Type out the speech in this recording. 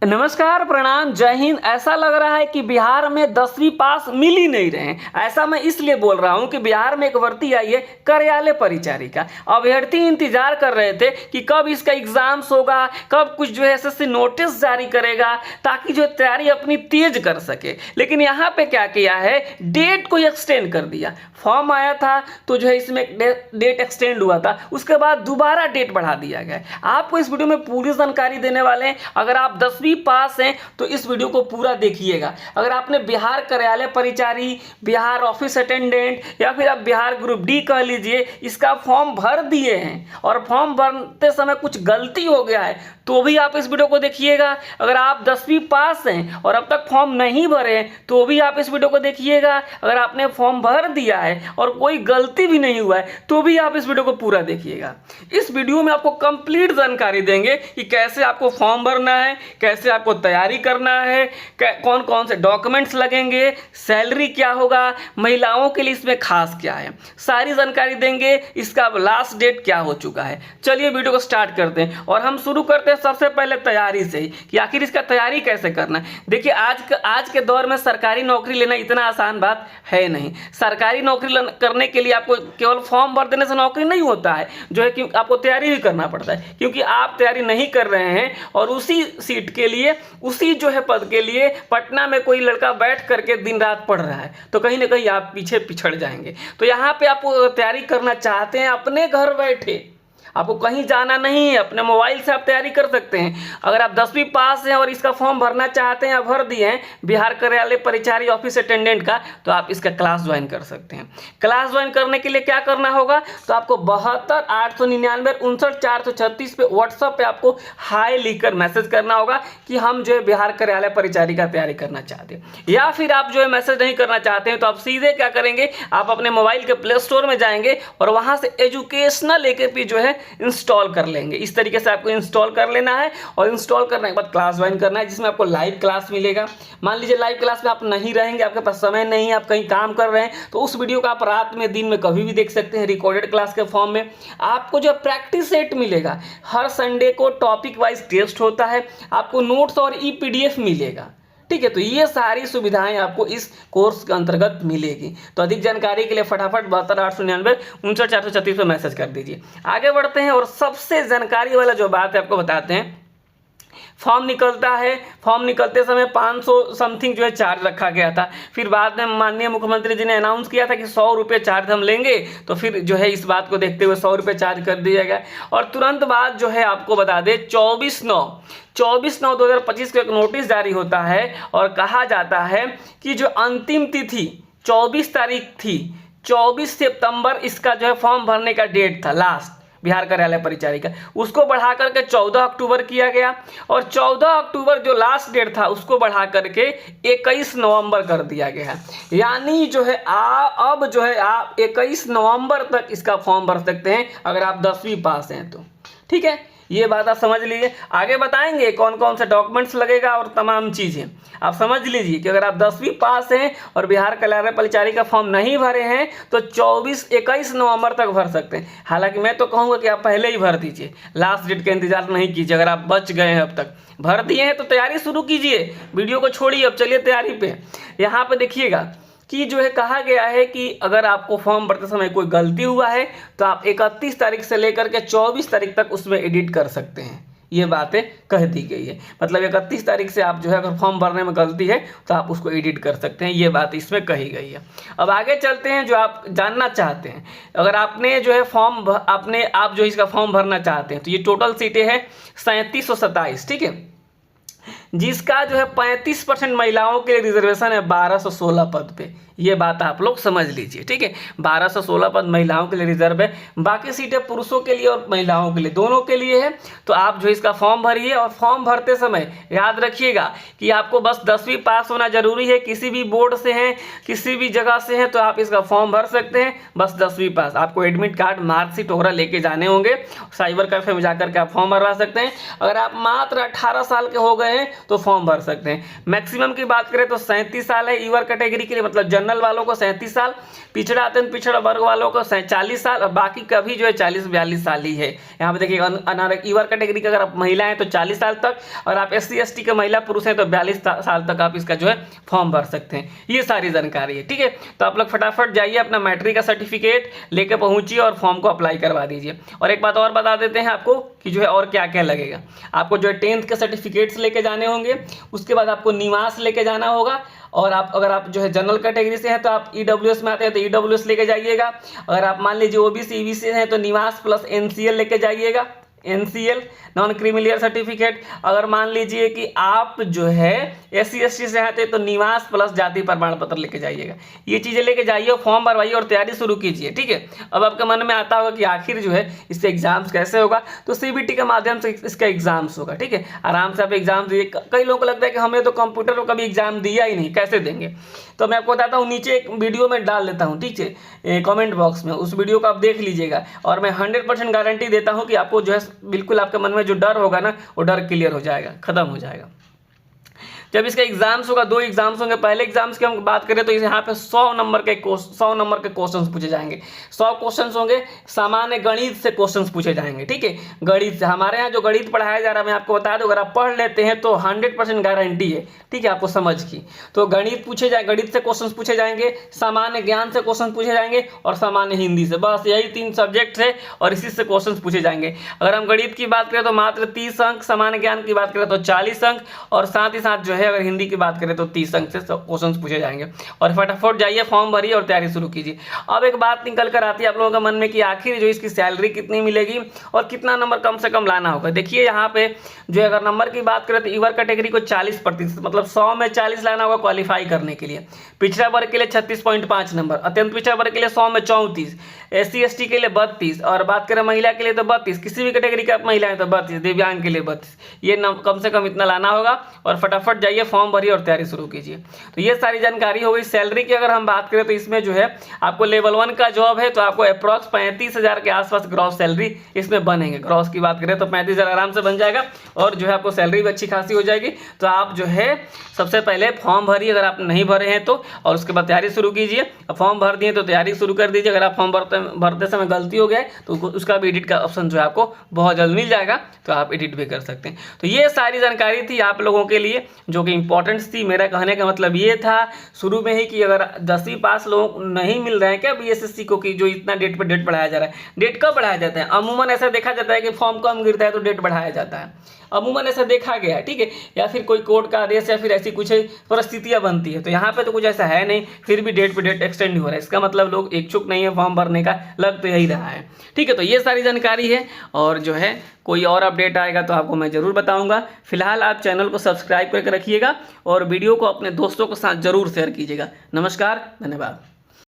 नमस्कार, प्रणाम, जय हिंद। ऐसा लग रहा है कि बिहार में 10वीं पास मिल ही नहीं रहे हैं। ऐसा मैं इसलिए बोल रहा हूं कि बिहार में एक भर्ती आई है कार्यालय परिचारिका। अभ्यर्थी इंतजार कर रहे थे कि कब इसका एग्जाम्स होगा, कब कुछ जो है एसएससी नोटिस जारी करेगा ताकि जो तैयारी अपनी तेज कर सके। लेकिन यहाँ पे क्या किया है, डेट को एक्सटेंड कर दिया। फॉर्म आया था तो जो है इसमें डेट एक्सटेंड हुआ था, उसके बाद दोबारा डेट बढ़ा दिया गया। आपको इस वीडियो में पूरी जानकारी देने वाले हैं। अगर आप 10वीं पास हैं तो इस वीडियो को पूरा देखिएगा। अगर आपने बिहार कार्यालय परिचारी, बिहार ऑफिस अटेंडेंट या फिर आप बिहार ग्रुप डी कह लीजिए, इसका फॉर्म भर दिए हैं और फॉर्म भरते समय कुछ गलती हो गया है तो भी आप इस वीडियो को देखिएगा। अगर आप 10वीं पास हैं और अब तक फॉर्म नहीं भरे हैं तो भी आप इस वीडियो को देखिएगा। अगर आपने फॉर्म भर दिया है और कोई गलती भी नहीं हुआ है तो भी आप इस वीडियो को पूरा देखिएगा। इस वीडियो में आपको कंप्लीट जानकारी देंगे कि कैसे आपको फॉर्म भरना है, कैसे आपको तैयारी करना है, कौन कौन से डॉक्यूमेंट्स लगेंगे, सैलरी क्या होगा, महिलाओं के लिए इसमें खास क्या है, सारी जानकारी देंगे। इसका लास्ट डेट क्या हो चुका है। चलिए वीडियो को स्टार्ट करते हैं और हम शुरू करते हैं सबसे पहले तैयारी से ही कि आखिर इसका तैयारी कैसे करना है। देखिए आज के दौर में सरकारी नौकरी लेना इतना आसान बात है नहीं। सरकारी नौकरी करने के लिए आपको केवल फॉर्म भर देने से नौकरी नहीं होता है, जो है कि आपको तैयारी भी करना पड़ता है, क्योंकि आप तैयारी नहीं कर रहे हैं और उसी सीट के लिए, उसी जो है पद के लिए पटना में कोई लड़का बैठ करके दिन रात पढ़ रहा है तो कहीं ना कहीं आप पीछे पिछड़ जाएंगे। तो यहाँ पे आप तैयारी करना चाहते हैं अपने घर बैठे, आपको कहीं जाना नहीं है, अपने मोबाइल से आप तैयारी कर सकते हैं। अगर आप 10वीं पास हैं और इसका फॉर्म भरना चाहते हैं या भर दिए हैं बिहार कार्यालय परिचारी ऑफिस अटेंडेंट का, तो आप इसका क्लास ज्वाइन कर सकते हैं। क्लास ज्वाइन करने के लिए क्या करना होगा, तो आपको 72 899 59 436 पे व्हाट्सएप पे आपको हाई लिखकर मैसेज करना होगा कि हम जो है बिहार कार्यालय परिचारी का तैयारी करना चाहते हैं। या फिर आप जो है मैसेज नहीं करना चाहते हैं तो आप सीधे क्या करेंगे, आप अपने मोबाइल के प्ले स्टोर में जाएंगे और वहाँ से एजुकेशनल AKP जो है इंस्टॉल कर लेंगे। इस तरीके से आपको इंस्टॉल कर लेना है और इंस्टॉल करने के बाद क्लास ज्वाइन करना है, जिसमें आपको लाइव क्लास मिलेगा। मान लीजिए लाइव क्लास में आप नहीं रहेंगे, आपके पास समय नहीं है, आप कहीं काम कर रहे हैं, तो उस वीडियो को आप रात में, दिन में कभी भी देख सकते हैं। रिकॉर्डेड क्लास के फॉर्म में आपको जो प्रैक्टिस सेट मिलेगा, हर संडे को टॉपिक वाइज टेस्ट होता है, आपको नोट्स और PDF मिलेगा। ठीक है, तो ये सारी सुविधाएं आपको इस कोर्स के अंतर्गत मिलेगी। तो अधिक जानकारी के लिए फटाफट 72 899 59 436 पर मैसेज कर दीजिए। आगे बढ़ते हैं और सबसे जानकारी वाला जो बात है आपको बताते हैं। फॉर्म निकलता है, फॉर्म निकलते समय 500 समथिंग जो है चार्ज रखा गया था। फिर बाद में माननीय मुख्यमंत्री जी ने अनाउंस किया था कि 100 रुपये चार्ज हम लेंगे, तो फिर जो है इस बात को देखते हुए 100 रुपये चार्ज कर दिया गया। और तुरंत बाद जो है आपको बता दें 24/9/2025 को एक नोटिस जारी होता है और कहा जाता है कि जो अंतिम तिथि 24 तारीख थी, 24 सितंबर इसका जो है फॉर्म भरने का डेट था लास्ट बिहार कार्यालय परिचारी का, उसको बढ़ा करके 14 अक्टूबर किया गया और 14 अक्टूबर जो लास्ट डेट था उसको बढ़ा करके 21 नवंबर कर दिया गया। यानी जो है अब जो है आप 21 नवंबर तक इसका फॉर्म भर सकते हैं अगर आप 10वीं पास हैं तो। ठीक है, ये बात आप समझ लीजिए। आगे बताएंगे कौन कौन से डॉक्यूमेंट्स लगेगा और तमाम चीज़ें आप समझ लीजिए कि अगर आप 10वीं पास हैं और बिहार कार्यालय परिचारी का फॉर्म नहीं भरे हैं तो 21 नवंबर तक भर सकते हैं। हालांकि मैं तो कहूँगा कि आप पहले ही भर दीजिए, लास्ट डेट का इंतजार नहीं कीजिए। अगर आप बच गए हैं, अब तक भर दिए हैं तो तैयारी शुरू कीजिए, वीडियो को छोड़िए, अब चलिए तैयारी पे। यहाँ पर देखिएगा कि जो है कहा गया है कि अगर आपको फॉर्म भरते समय कोई गलती हुआ है तो आप 31 तारीख से लेकर के 24 तारीख तक उसमें एडिट कर सकते हैं। ये बातें कह दी गई है, मतलब 31 तारीख से आप जो है अगर फॉर्म भरने में गलती है तो आप उसको एडिट कर सकते हैं। ये बात इसमें कही गई है। अब आगे चलते हैं, जो आप जानना चाहते हैं, अगर आपने जो है आप जो इसका फॉर्म भरना चाहते हैं तो ये टोटल सीटें हैं 3727। ठीक है, जिसका जो है 35% महिलाओं के लिए रिजर्वेशन है 1216 पद पे। ये बात आप लोग समझ लीजिए। ठीक है, 1216 पद महिलाओं के लिए रिजर्व है, बाकी सीटें पुरुषों के लिए और महिलाओं के लिए, दोनों के लिए है। तो आप जो इसका फॉर्म भरिए और फॉर्म भरते समय याद रखिएगा कि आपको बस 10वीं पास होना जरूरी है। किसी भी बोर्ड से हैं, किसी भी जगह से हैं तो आप इसका फॉर्म भर सकते हैं, बस 10वीं पास। आपको एडमिट कार्ड, मार्कशीट वगैरह लेके जाने होंगे, साइबर कैफे में जाकर के आप फॉर्म भरवा सकते हैं। अगर आप मात्र 18 साल के हो गए हैं तो फॉर्म भर सकते हैं। मैक्सिमम की बात करें तो 37 साल है ईवर कैटेगरी के लिए, मतलब जनरल वालों को 37 साल, पिछड़ा अत्यंत पिछड़ा वर्ग वालों को 40 साल, और बाकी का भी जो है 40-42 साल ही है। यहाँ पे देखिएगा अनारक्षित ईवर कैटेगरी का अगर आप महिला हैं तो 40 साल तक, और आप SC/ST के महिला पुरुष हैं तो 42 साल तक आप इसका जो है फॉर्म भर सकते हैं। ये सारी जानकारी है, ठीक है। तो आप लोग फटाफट जाइए, अपना मैट्रिक का सर्टिफिकेट लेके पहुंचिए और फॉर्म को अप्लाई करवा दीजिए। और एक बात और बता देते हैं आपको कि जो है और क्या क्या लगेगा। आपको जो है 10th के सर्टिफिकेट्स लेके जाने होंगे, उसके बाद आपको निवास लेके जाना होगा, और आप अगर आप जो है जनरल कैटेगरी से हैं तो आप EWS में आते हैं तो EWS लेके जाइएगा। अगर आप मान लीजिए OBC EBC से हैं तो निवास प्लस NCL लेके जाइएगा, NCL नॉन क्रीमिलियर सर्टिफिकेट। अगर मान लीजिए कि आप जो है SC/ST से आते तो निवास प्लस जाति प्रमाण पत्र लेके जाइएगा। ये चीज़ें लेके जाइए, फॉर्म भरवाइए और तैयारी शुरू कीजिए, ठीक है। अब आपके मन में आता होगा कि आखिर जो है इससे एग्जाम्स कैसे होगा, तो CBT के माध्यम से इसका एग्जाम्स होगा, ठीक है। आराम से आप एग्जाम दीजिए। कई लोगों को लगता है कि हमने तो कंप्यूटर में कभी एग्जाम दिया ही नहीं, कैसे देंगे। तो मैं आपको बताता हूँ, नीचे एक वीडियो में डाल देता हूँ, ठीक है, कमेंट बॉक्स में, उस वीडियो को आप देख लीजिएगा। और मैं 100% गारंटी देता हूँ कि आपको जो है बिल्कुल आपके मन में जो डर होगा ना, वो डर क्लियर हो जाएगा, खत्म हो जाएगा। जब इसका एग्जाम्स होगा, 2 एग्जाम्स होंगे। पहले एग्जाम्स की हम बात करें तो यहाँ पे 100 नंबर के क्वेश्चंस पूछे जाएंगे। 100 क्वेश्चंस होंगे, सामान्य गणित से क्वेश्चंस पूछे जाएंगे, ठीक है। गणित से हमारे यहाँ जो गणित पढ़ाया जा रहा है, मैं आपको बता दूं, अगर आप पढ़ लेते हैं तो 100% गारंटी है, ठीक है, आपको समझ की। तो गणित पूछे जाए, गणित से क्वेश्चन पूछे जाएंगे, सामान्य ज्ञान से क्वेश्चन पूछे जाएंगे, और सामान्य हिंदी से। बस यही 3 सब्जेक्ट है और इसी से क्वेश्चन पूछे जाएंगे। अगर हम गणित की बात करें तो मात्र 30 अंक, सामान्य ज्ञान की बात करें तो 40 अंक, और साथ ही साथ जो है अगर हिंदी की बात करें तो 30 अंक से क्वेश्चंस पूछे जाएंगे। और फटाफट जाइए, फॉर्म भरिए और तैयारी शुरू कीजिए। अब एक बात निकल कर आती है आप लोगों के मन में कि आखिर जो इसकी सैलरी कितनी मिलेगी और कितना नंबर कम से कम लाना होगा। देखिए यहाँ पे जो है अगर नंबर की बात करें तो ईवर कैटेगरी को 40%, मतलब 100 में 40 लाना होगा क्वालिफाई करने के लिए। पिछड़ा वर्ग के लिए 36.5 नंबर, अत्यंत पिछड़ा वर्ग के लिए 100 में 34, SC/ST के लिए 32, और बात करें महिला के लिए तो 32, किसी भी कैटेगरी का महिला है तो 32, दिव्यांग के लिए 32। ये कम से कम इतना लाना होगा। और फटाफट जाइए, फॉर्म भरिए और तैयारी शुरू कीजिए। तो ये सारी जानकारी हो गई। सैलरी की अगर हम बात करें तो इसमें जो है आपको लेवल 1 का जॉब है तो आपको अप्रॉक्स 35,000 के आसपास ग्रॉस सैलरी इसमें बनेंगे। ग्रॉस की बात करें तो 35,000 आराम से बन जाएगा, और जो है आपको सैलरी भी अच्छी खासी हो जाएगी। तो आप जो है सबसे पहले फॉर्म भरिए अगर आप नहीं भरे हैं तो, और उसके बाद तैयारी शुरू कीजिए। अब फॉर्म भर दिए तो तैयारी शुरू कर दीजिए। अगर आप फॉर्म भरते समय गलती हो गया तो उसका भी एडिट का ऑप्शन जो है आपको बहुत जल्द मिल जाएगा, तो आप एडिट भी कर सकते हैं। तो ये सारी जानकारी थी आप लोगों के लिए जो कि इंपॉर्टेंस थी। मेरा कहने का मतलब ये था शुरू में ही कि अगर 10वीं पास लोग नहीं मिल रहे हैं क्या BSSC को, कि जो इतना डेट पे डेट बढ़ाया जा रहा है। डेट कब बढ़ाया जाता है? अमूमन ऐसा देखा जाता है कि फॉर्म कम गिरता है तो डेट बढ़ाया जाता है, अमूमन ऐसा देखा गया है, ठीक है। या फिर कोई कोर्ट का आदेश या फिर ऐसी कुछ परिस्थितियां बनती है। तो यहाँ पे तो कुछ ऐसा है नहीं, फिर भी डेट पे डेट एक्सटेंड हो रहा है। इसका मतलब लोग इच्छुक नहीं है फॉर्म भरने का, लग तो यही रहा है, ठीक है। तो ये सारी जानकारी है, और जो है कोई और अपडेट आएगा तो आपको मैं ज़रूर बताऊंगा। फिलहाल आप चैनल को सब्सक्राइब करके रखिएगा और वीडियो को अपने दोस्तों के साथ ज़रूर शेयर कीजिएगा। नमस्कार, धन्यवाद।